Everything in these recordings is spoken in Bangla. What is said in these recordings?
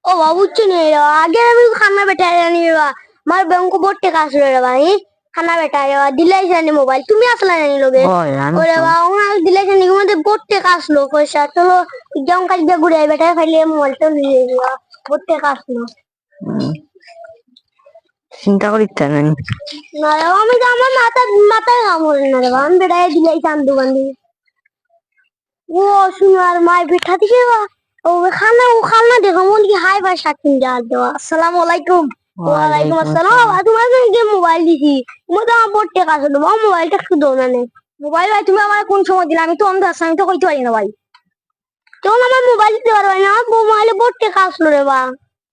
ও বাবা বুঝছো নি রে বাবা, আগে আমি খানা বেটা জানি রে বাবা, আমার ব্যাংক বোর্ড টেকা আসলো রে বাবা, খানা বেটা রে বাবা দিলাই জানি মোবাইল তুমি আসলা জানি লোকে ওরে বাবা ওনা দিলাই জানি মধ্যে বোর্ড টেকা আসলো পয়সা চলো এক্সাম কাজ দিয়ে ঘুরে বেটা খাইলে মোবাইলটা নিয়ে যাবা বোর্ড টেকা আসলো। চিন্তা করিস না না রে বাবা, আমি তো আমার মাথায় কাম করে না রে বাবা, আমি বেটায় দিলাই চান দোকান দিয়ে ও শুনার মায় বেটা দিছে বাবা ও খানা দেখো মন কি হাই ভাই সাকিন যা দেওয়া আসসালামু আলাইকুম। ওয়ালাইকুম আসসালাম তোমার যে মোবাইল দিছি তুমি তো আমার বোর্ড টেকা আসলো বাবা মোবাইলটা একটু দাও না নে মোবাইল ভাই তুমি আমার কোন সময় দিলে আমি তো অন্ধ আছি আমি তো কইতে পারি না ভাই তখন আমার মোবাইল দিতে পারবে না আমার মোবাইলে বোর্ড টেকা আসলো রে বা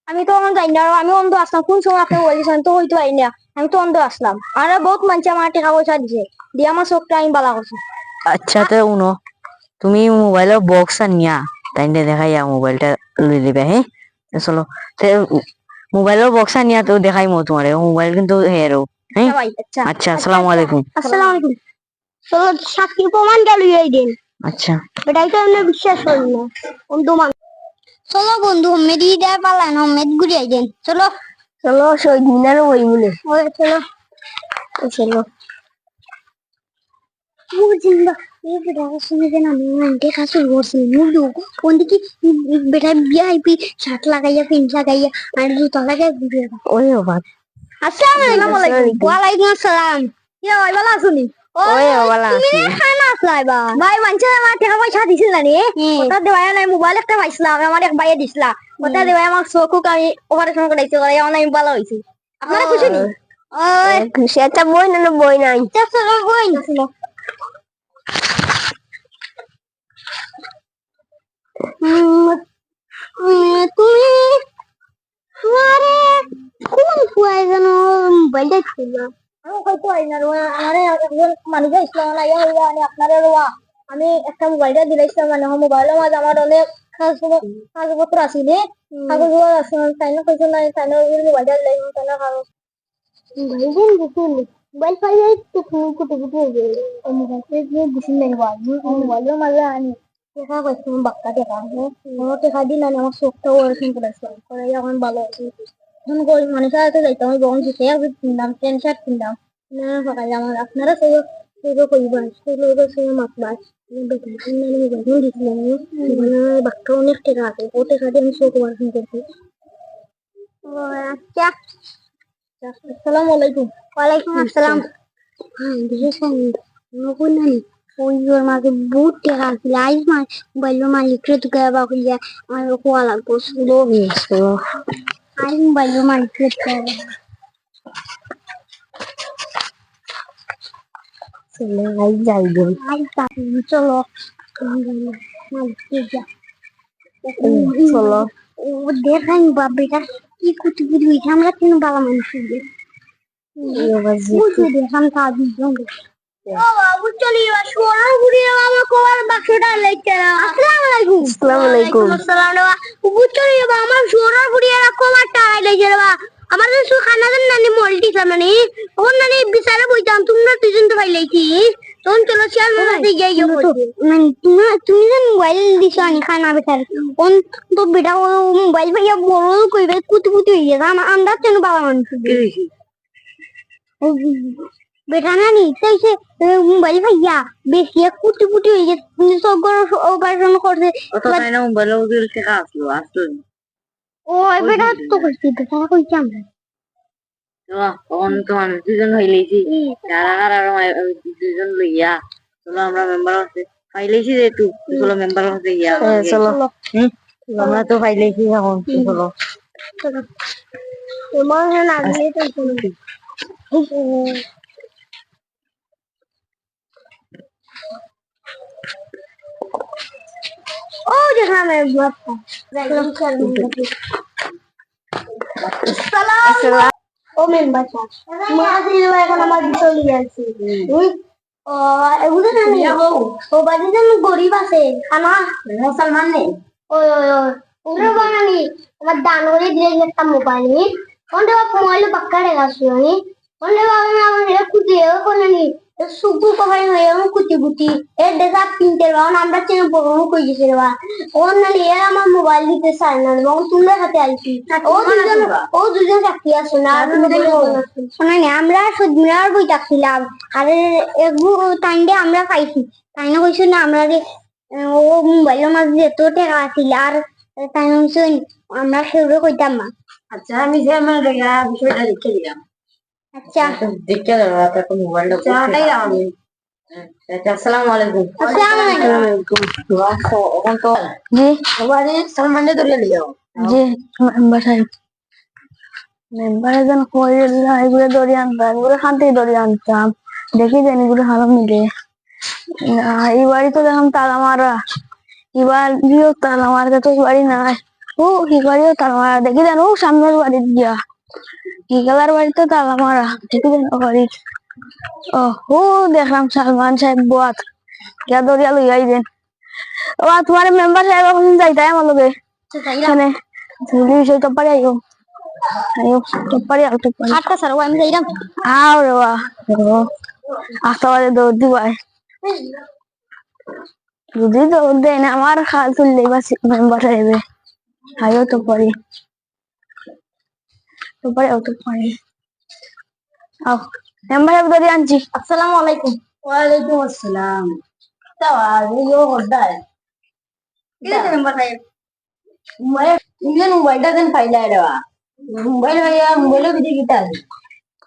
আমি তো অন্ধ জানি না আমি অন্ধ আসলাম কোন সময় আপনি বলেছেন তো কইতে পারি না আমি তো অন্ধ আসলাম আর বহুত মানুষ আমার টাকা পয়সা দিছে দিয়ে আমার চোখটা আমি বালা করছি। আচ্ছা তো উনো তুমি মোবাইলের বক্স আনিয়া তাইনে দেখাইয়া মোবাইলটা লই দিবে হ্যাঁ চলো মোবাইলের বক্স আনিয়া তো দেখাইমো তোমারে মোবাইল কিন্তু হেরো হ্যাঁ আচ্ছা আসসালামু আলাইকুম। আসসালামু আলাইকুম চলো সাক্ষী প্রমাণ গেল এই দিন আচ্ছা এটাই তো আমরা বিশ্বাস করি না বন্ধু মান চলো বন্ধু মেরি দেয় পালান মেদ ঘুরি আইদেন চলো চলো শহীদ মিনার ওই মনে চলো চলো জিন্দা ये बेटा सुने के ना मैं खास और से मुझे कौन दी की बेटा वीआईपी शर्ट लगाया पेंट लगाया और जूता लगाया घुरेगा ওই বাবা अस्सलाम वालेकुम वालेकुम अस्सलाम ये भाई वाला सुनी ওই বাবা তুমি খানা আসলাইবা ভাই মানছে আমার টাকা পয়সা দিছিল না রে ওটা দেওয়া নাই মোবাইল একটা পাইছিলাম আমার এক ভাইয়ে দিছিলা ওটা দেওয়া আমার চোখক আমি অপারেশন করাইছে করে অনলাইন ভালো হইছে আপনারা খুশি নি ওই খুশি একটা বই না বই নাই চলো বই না তুমি তোমারে কোন ফুয়াই যেন মোবাইল দেখছিল আমি হয়তো আইনা আমারে একজন মানুষ ইসলাম না ইয়া হইয়া আমি আপনারে রোয়া আমি একটা মোবাইলটা দিলাইছিলাম মানে মোবাইলের মাঝে আমার অনেক কাগজপত্র আছে রে কাগজ আছে তাই না কইছো না তাই না মোবাইলটা দিলাইছিলাম তাই না কাগজ মোবাইল দিন মোবাইল পাইলে তো কুটি কুটি হয়ে যায় মোবাইল দিছিল না মোবাইলের মাঝে আনি দেখা কইছো বাক্কা দেখা আমার টাকা দিন আমি আমার চোখটাও ওরকম করেছিলাম করে এখন ভালো আছি এখন গরিব মানুষের হাতে যাইতাম আমি বরং সে কিনলাম প্যান্ট শার্ট কিনলাম সকালে আমার আপনারা সেই সেগুলো করিবেন সেগুলো সঙ্গে মাতবার বাক্কা অনেক টাকা আছে ও টাকা দিয়ে আমি চোখ ওরকম করছি আচ্ছা আসসালামু আলাইকুম ওয়ালাইকুম আসসালাম হ্যাঁ দেখেছেন নকুন নানি ওই ওর মাঝে বহুত টাকা আছে আইস মার মোবাইলের মালিকরে তো গাবা হইয়া আমার কোয়া লাগবো স্লো হয়েছে আইস মোবাইলের মালিকরে গাবা চলো আই যাইবো আই চলো মালিকরে যা চলো ও দেখাই বাবেটা কি কুটি কুটি হইছে আমরা কেন বালা মানুষ দেখাম কাজ ও বাবু চলি সোনার গুড়ি আমার কোয়ার বাক্সটা লেখছে আসসালামু আলাইকুম আসসালামু আলাইকুম আসসালাম রে বাবু চলি আমার সোনার গুড়ি কোয়ার টাকা লেখছে রে বা আমার তো খানা দেন নানি মলটি সামনে ওর নানি বিচারে বইতাম তোমরা দুজন তো ভাই লেখি তখন চলো চাল মামাতে গিয়ে গিয়ে মানে তুমি যে মোবাইল দিছো আনি খানা বেটার কোন তো বেটা মোবাইল ভাইয়া বড় কইবে কুতি কুতি হইয়া আমার আন্দাজ কেন বাবা মানুষ बेटा ना नहीं तो इसे मोबाइल भैया बेसिया कुटी कुटी हुई है सब ऑपरेशन कर दे তো তাই না মোবাইল ওদের টাকা আসলো ओ बेटा तो करती बेटा कोई क्या তখন তো আমি দুজন হইলেছি যারা আর দুজন লইয়া চলো আমরা মেম্বার আছে ফাইলেছি যে তুই চলো মেম্বার আছে ইয়া চলো আমরা তো ফাইলেছি এখন চলো তোমার না লাগলে তো ओ देखा मैं बापा सलाम ओ मेंबर माजी এখন আমার চলে যাচ্ছে এগুলো জানি ও বাড়িতে গরিব আছে খানা মুসলমান নেই ওই ওই ওই ওগুলো বানানি আমার দান করে দিয়ে একটা মোবাইল ওন্ডে মোবাইল বাক্কা রেখা শুনি ওন্ডে বাবা আমার খুঁজে কোনানি সুকু কভাই হয়ে কুটি কুটি এর দেখা কিনতে পারো আমরা চেন প্রোগ্রাম কই গেছে রে বা ওর না নিয়ে আমার মোবাইল দিতে চাই না এবং তোমরা হাতে আইছি ও দুজন চাকরি আছে না শোনা নি আমরা সুদমিরার বই চাকরিলাম আর এগু টাইমে আমরা পাইছি তাই না কইছো না আমরা ও মোবাইলের মাঝে এত টাকা আছিল আর তাই শুন আমরা সেগুলো কইতাম না আচ্ছা আমি যে আমার বিষয়টা লিখে দিলাম আচ্ছা দেখে দাও আপনার মোবাইলটা চাটাই আমি আচ্ছা আসসালামু আলাইকুম আসসালামু আলাইকুম এখন তো জি সবারই সালমানে ধরে লিও জি মেম্বার সাহেব মেম্বার একজন কইলা এগুলো ধরে আনতাম এগুলো শান্তি ধরে আনতাম দেখি জানি এগুলো হারা মিলে এই বাড়ি তো দেখলাম তালা মারা এবার দিও তালা মারতে তো বাড়ি নাই ও হিবাড়িও তালা মারা দেখি জানো সামনের বাড়ি গিয়া হিগালার বাড়িতে তালা মারা দেখি জানো বাড়ি ও দেখলাম সালমান সাহেব বাত গিয়া দরিয়া লই আইবেন ও তোমার মেম্বার সাহেব এখন যাইতাই আমার লগে এখানে ঝুলি বিষয় তো পারে আইও আইও তো পারে আও তো পারে আটটা স্যার আমি যাইরাম আও রে বাহ আস্তে বাজে দৌড় দিবাই যদি দৌড় দেয় না আমার খাল তুললেই বা মেম্বার সাহেবে আইও তো পারি আও তো পারি আও মেম্বার সাহেব দৌড়ে আনছি আসসালামু আলাইকুম ওয়ালাইকুম আসসালাম তাও ইয়ো হদায় কি হইছে মেম্বার সাহেব মোবাইলটা দেন ফাইলাই রে মোবাইলের ভিতরে কিটা আছে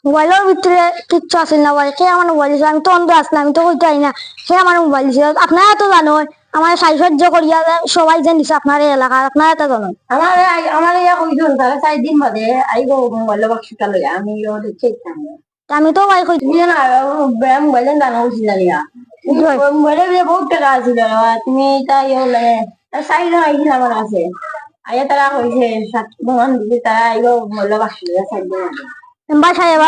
মোবাইলের ভিতরে কিচ্ছু আসেন না ভাই সে আমার মোবাইল ছিল আমি তো অন্ধ আসলাম আমি তো কইতে পারি না সে আমার মোবাইল ছিল আপনারা তো জানো আমার সাহায্য করিয়া সবাই যে নিছে আপনার এলাকার আপনারা তো জানো আমার ইয়া কইছো তাহলে 4 দিন বাদে আইবো মোবাইল বাক্সটা লইয়া আমি ইয়ো দেখে আমি তো ভাই কই তুমি না মোবাইলের দানা উঠি জানিয়া মোবাইলের বহুত টাকা আছিল তুমি তাই ইয়ে লাগে 4 জন আইছিল আমার কাছে আইয়া তারা কইছে 7 ভগবান দিছে তারা আইবো মোবাইল বাক্স লইয়া 4 দিন আগে মেম্বার সাহেব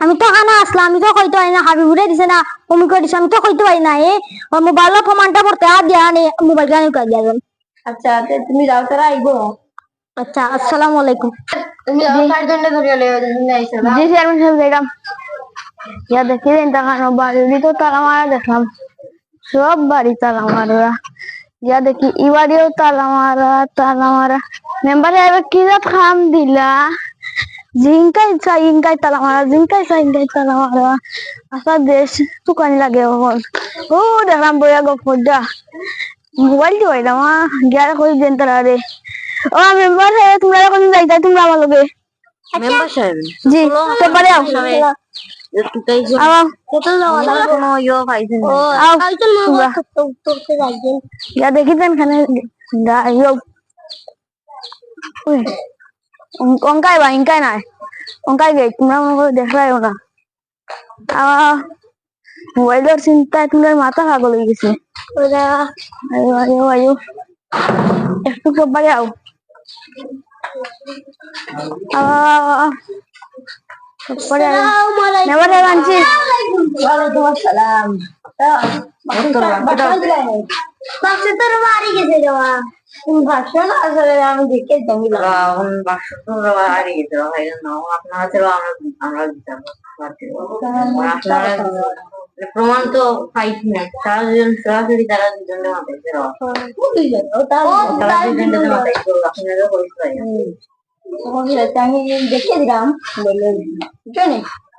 আমি তো খানা আসলাম আমি তো কইতে পারি না হাবিবুরে দিছে না অমুক দিছে আমি তো কইতে পারি না মোবাইলের প্রমাণটা পড়তে আর দিয়া নে মোবাইল গানি কাজ যাবেন আচ্ছা তুমি যাও তারা আইবো আচ্ছা আসসালামু আলাইকুম তুমি যাও 4 জন ধরে লইয়া তুমি আইছো জি চেয়ারম্যান সাহেব যাইলাম ইয়া দেখি দেখানো বাড়ি তো তালা মারা দেখলাম সব বাড়ি তালা মারা ইয়া দেখি ই বাড়িও তালা মারা মেম্বার সাহেব কি জাত খাম দিলা জিঙ্কাই তালা মারা আচ্ছা দেশ তুকানি লাগে এখন ও দেখলাম বইয়া গফরটা মোবাইল দি হইলাম গিয়া কই দেন তারা রে ও মেম্বার সাহেব তোমরা এখন যাইতাই তোমরা আমার লগে মেম্বার সাহেব জি তো পারে আও ya দেখি দেন খানে অঙ্কাই বা ইঙ্কাই নাই অঙ্কাই গে তোমরা মনে করে দেখলাইও না মোবাইলের চিন্তায় তোমার মাথা পাগল হয়ে গেছে একটু সবাই আও ওয়ালাইকুম আসসালাম আমি দেখে জমি বাক্স তো হারিয়ে গেছে আপনারা আমরা দিতাম প্রমাণ তো পাইছি না সরাসরি তারা দুজনে মাথাইছে আমি দেখে দিলাম বলে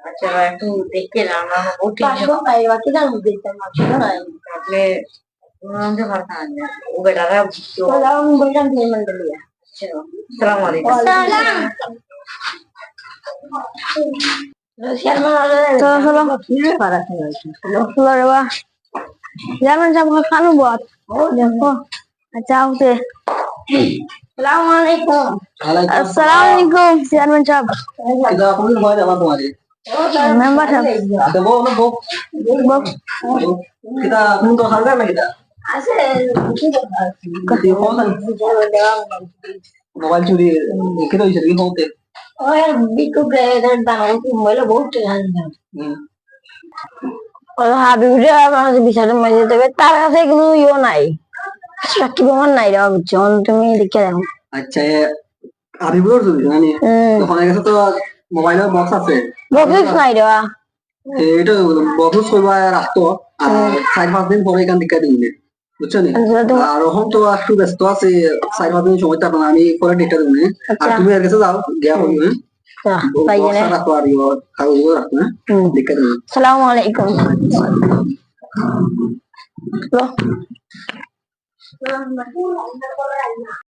আচ্ছা একটু দেখে আমরা বাকি জানবো দেখতাম আপনি ও বেটারা বললাম আসসালামু আলাইকুম Jangan sama kamu buat. Acha ute. Assalamualaikum. Assalamualaikum. Jangan cap. kita aku ni buat apa तुम्हारे Member cap. ada bawa na bawa kita untuk harga na kita kasi phone na mobile चोरी kita bisa lagi होते और बिको गए दाना को मोबाइल बहुत और হাবিবুরে আমাদের বিচারের মাঝে দেবে তার কাছে কোনো ইও নাই সাক্ষী প্রমাণ নাই রে বুঝছো তুমি দেখে দেখো আচ্ছা হাবিবুর যদি জানি তো ফোনের কাছে তো মোবাইলের বক্স আছে বক্স নাই রে এটা বক্স করবা রাখতো আর 4-5 দিন পরে এখান থেকে দিন বুঝছেন আর এখন তো একটু ব্যস্ত আছে 4-5 দিন সময় থাকবে না আমি পরে ডেটা দেবো আর তুমি এর কাছে যাও গিয়া করবো পাই বক্স জানে রাখো আর কাগজ রাখো ডেটা দেবো আসসালামু আলাইকুম